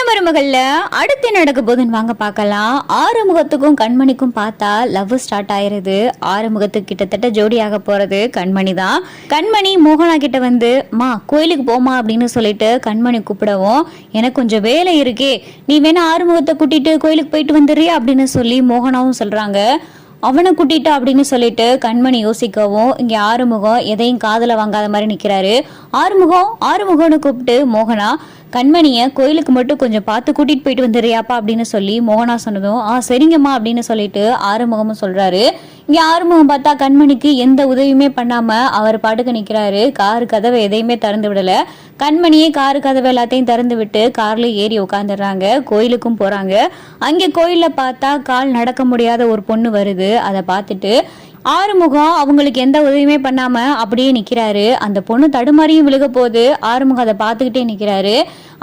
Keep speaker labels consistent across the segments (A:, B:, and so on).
A: மருமகள்ல அடுத்து நடக்க போதுன்னு வாங்க பார்க்கலாம். ஆறுமுகத்துக்கும் கண்மணிக்கும் பார்த்தா லவ் ஸ்டார்ட் ஆயிருது. ஆறுமுகத்துக்கு கிட்டத்தட்ட ஜோடியாக போறது கண்மணி தான். கண்மணி மோகனா கிட்ட வந்து மா கோயிலுக்கு போமா அப்படின்னு சொல்லிட்டு கண்மணி கூப்பிடவும், எனக்கு கொஞ்சம் வேலை இருக்கே, நீ வேணா ஆறுமுகத்தை கூட்டிட்டு கோயிலுக்கு போயிட்டு வந்துடுறியா அப்படின்னு சொல்லி மோகனாவும் சொல்றாங்க. அவனை கூட்டிட்டு அப்படின்னு சொல்லிட்டு கண்மணி யோசிக்கவும், இங்க ஆறுமுகம் எதையும் காதல வாங்காத மாதிரி நிக்கிறாரு. ஆறுமுகம்னு கூப்பிட்டு மோகனா கண்மணிய கோயிலுக்கு மட்டும் கொஞ்சம் பார்த்து கூட்டிட்டு போயிட்டு வந்துடுறியாப்பா அப்படின்னு சொல்லி மோகனா சொன்னதும் சரிங்கம்மா அப்படின்னு சொல்லிட்டு ஆறுமுகமும் சொல்றாரு. இங்க ஆறுமுகம் பார்த்தா கண்மணிக்கு எந்த உதவியுமே பண்ணாம அவர் பாட்டுக்கு நிக்கிறாரு. காரு கதவை எதையுமே திறந்து விடல. கண்மணியே காரு கதவை எல்லாத்தையும் திறந்து விட்டு கார்ல ஏறி உட்காந்துடுறாங்க. கோயிலுக்கும் போறாங்க. அங்க கோயில்ல பார்த்தா கால் நடக்க முடியாத ஒரு பொண்ணு வருது. அதை பார்த்துட்டு ஆறுமுகம் அவங்களுக்கு எந்த உதவியுமே பண்ணாம அப்படியே நிக்கிறாரு. அந்த பொண்ணு தடுமாறியும் விழுக போது ஆறுமுகம் அதை பார்த்துக்கிட்டே நிக்கிறாரு.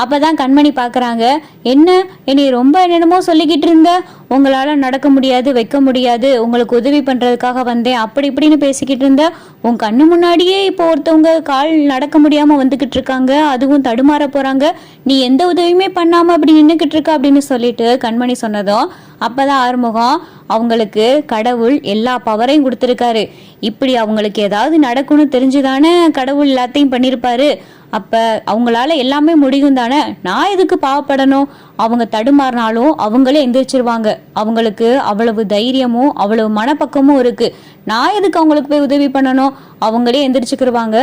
A: அப்பதான் கண்மணி பாக்குறாங்க, என்ன என்னை ரொம்ப என்னென்னமோ சொல்லிக்கிட்டு இருந்த, உங்களால நடக்க முடியாது வைக்க முடியாது, உங்களுக்கு உதவி பண்றதுக்காக வந்தேன் அப்படி இப்படின்னு பேசிக்கிட்டு இருந்த, உன் கண்ணு முன்னாடியே இப்போ ஒருத்தவங்க கால் நடக்க முடியாம வந்துகிட்டு இருக்காங்க, அதுவும் தடுமாற போறாங்க, நீ எந்த உதவியுமே பண்ணாம அப்படி நின்றுகிட்டு இருக்க அப்படின்னு சொல்லிட்டு கண்மணி சொன்னதும் அப்பதான் ஆறுமுகம், அவங்களுக்கு கடவுள் எல்லா பவரையும் கொடுத்துருக்காரு, இப்படி அவங்களுக்கு ஏதாவது நடக்கும்னு தெரிஞ்சுதானே கடவுள் எல்லாத்தையும் பண்ணியிருப்பாரு, அப்ப அவங்களால எல்லாமே முடியும் தானே, நான் எதுக்கு பாவப்படணும், அவங்க தடுமாறினாலும் அவங்களே எந்திரிச்சிருவாங்க, அவங்களுக்கு அவ்வளவு தைரியமும் அவ்வளவு மனப்பக்கமும் இருக்கு, நான் எதுக்கு அவங்களுக்கு போய் உதவி பண்ணணும், அவங்களே எந்திரிச்சுக்கிருவாங்க,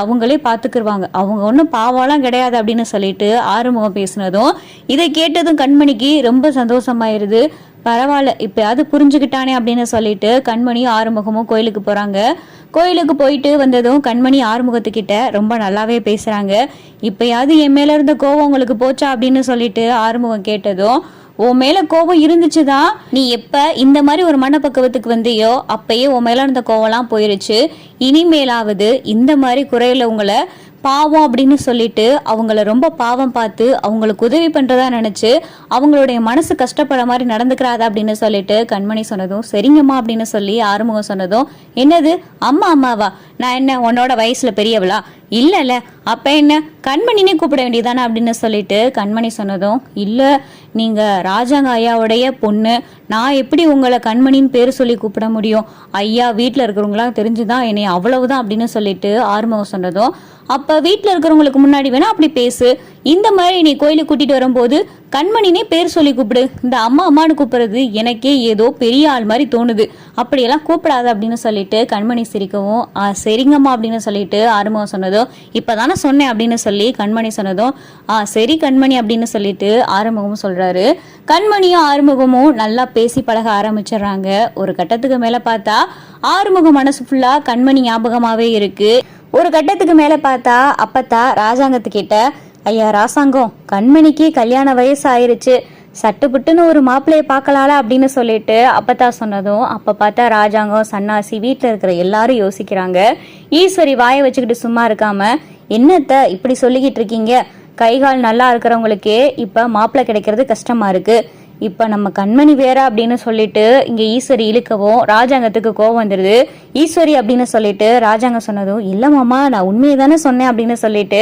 A: அவங்களே பார்த்துக்கிருவாங்க, அவங்க ஒன்றும் பாவம்லாம் கிடையாது அப்படின்னு சொல்லிட்டு ஆறுமுகம் பேசினதும் இதை கேட்டதும் கண்மணிக்கு ரொம்ப சந்தோஷமாயிருது. பரவாயில்ல, இப்பயாவது புரிஞ்சுக்கிட்டானே அப்படின்னு சொல்லிட்டு கண்மணி ஆறுமுகமும் கோயிலுக்கு போறாங்க. கோயிலுக்கு போயிட்டு வந்ததும் கண்மணி ஆறுமுகத்துக்கிட்ட ரொம்ப நல்லாவே பேசுறாங்க. இப்பயாவது என் மேல இருந்த கோவம் உங்களுக்கு போச்சா அப்படின்னு சொல்லிட்டு ஆறுமுகம் கேட்டதும், உன் மேல கோபம் இருந்துச்சுதான், நீ எப்ப இந்த மாதிரி ஒரு மனப்பக்குவத்துக்கு வந்தியோ அப்பயே உன் மேல இருந்த கோவம்லாம் போயிருச்சு, இனிமேலாவது இந்த மாதிரி குறையில உங்களை பாவம் அப்படின்னு சொல்லிட்டு அவங்கள ரொம்ப பாவம் பார்த்து அவங்களுக்கு உதவி பண்றதா நினைச்சு அவங்களுடைய மனசு கஷ்டப்படுற மாதிரி நடந்துக்கிறாதா அப்படின்னு சொல்லிட்டு கண்மணி சொன்னதும் சரிங்கம்மா அப்படின்னு சொல்லி ஆறுமுகம் சொன்னதும், என்னது அம்மாவா, நான் என்ன உன்னோட வயசுல பெரியவளா, இல்ல அப்ப என்ன கண்மணினே கூப்பிட வேண்டியதானே அப்படின்னு சொல்லிட்டு கண்மணி சொன்னதும், இல்ல நீங்க ராஜாங்க ஐயாவுடைய பொண்ணு, நான் எப்படி உங்களை கண்மணின்னு பேர் சொல்லி கூப்பிட முடியும், ஐயா வீட்டுல இருக்கிறவங்களாம் தெரிஞ்சுதான் என்னை அவ்வளவுதான் அப்படின்னு சொல்லிட்டு ஆறுமுகம் சொன்னதும், அப்ப வீட்டுல இருக்கிறவங்களுக்கு முன்னாடி வேணா அப்படி பேசு, இந்த மாதிரி நீ கோயிலுக்கு கூட்டிட்டு வரும்போது கண்மணினே பேர் சொல்லி கூப்பிடு, இந்த அம்மான்னு கூப்பிடுறது எனக்கே ஏதோ பெரிய ஆள் மாதிரி தோணுது, அப்படியெல்லாம் கூப்பிடாது அப்படின்னு சொல்லிட்டு கண்மணி சிரிக்கவும், சரிங்கம்மா அப்படின்னு சொல்லிட்டு ஆறுமுகம் சொன்னதும், இப்பதானே சொன்னேன் அப்படின்னு சொல்லி கண்மணி சொன்னதும், சரி கண்மணி அப்படின்னு சொல்லிட்டு ஆறுமுகமும் சொல்றாரு. கண்மணியும் ஆறுமுகமும் நல்லா பேசி பழக ஆரம்பிச்சிடுறாங்க. ஒரு கட்டத்துக்கு மேல பார்த்தா ஆறுமுகம் மனசு ஃபுல்லா கண்மணி ஞாபகமாவே இருக்கு. ஒரு கட்டத்துக்கு மேல பார்த்தா அப்பத்தா ராஜாங்கத்துக்கிட்ட, ஐயா ராசாங்கம், கண்மணிக்கு கல்யாண வயசு ஆயிருச்சு, சட்டுப்புட்டுன்னு ஒரு மாப்பிள்ளைய பார்க்கலால அப்படின்னு சொல்லிட்டு அப்பத்தா சொன்னதும் அப்ப பார்த்தா ராஜாங்கம் சன்னாசி வீட்டுல இருக்கிற எல்லாரும் யோசிக்கிறாங்க. ஈஸ்வரி வாயை வச்சுக்கிட்டு சும்மா இருக்காம, என்னத்த இப்படி சொல்லிக்கிட்டு இருக்கீங்க, கைகால் நல்லா இருக்கிறவங்களுக்கே இப்ப மாப்பிள்ளை கிடைக்கிறது கஷ்டமா இருக்கு, இப்ப நம்ம கண்மணி வேற அப்படின்னு சொல்லிட்டு இங்க ஈஸ்வரி இழுக்கவும் ராஜாங்கத்துக்கு கோவம் வந்துருது. ஈஸ்வரி அப்படின்னு சொல்லிட்டு ராஜாங்கம் சொன்னதும், இல்ல மாமா நான் உண்மையை தானே சொன்னேன் அப்படின்னு சொல்லிட்டு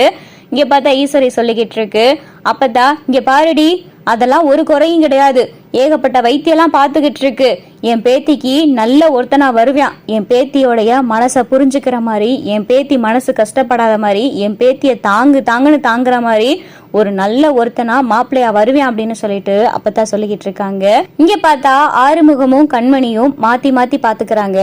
A: இங்க பார்த்தா ஈஸ்வரி சொல்லிக்கிட்டு இருக்கு. அப்பதா இங்க பாருடி, அதெல்லாம் ஒரு குறையும் கிடையாது, ஏகப்பட்ட வைத்தியெல்லாம் பார்த்துக்கிட்டு இருக்கு, என் பேத்திக்கு நல்ல ஒருத்தனா வருவான், என் பேத்தியோடைய மனசை புரிஞ்சுக்கிற மாதிரி, என் பேத்தி மனசு கஷ்டப்படாத மாதிரி, என் பேத்திய தாங்குன்னு தாங்குற மாதிரி ஒரு நல்ல ஒருத்தனா மாப்பிள்ளையா வருவேன் அப்படின்னு சொல்லிட்டு அப்பதான் சொல்லிக்கிட்டு இருக்காங்க. இங்க பார்த்தா ஆறுமுகமும் கண்மணியும் மாத்தி மாத்தி பாத்துக்கிறாங்க.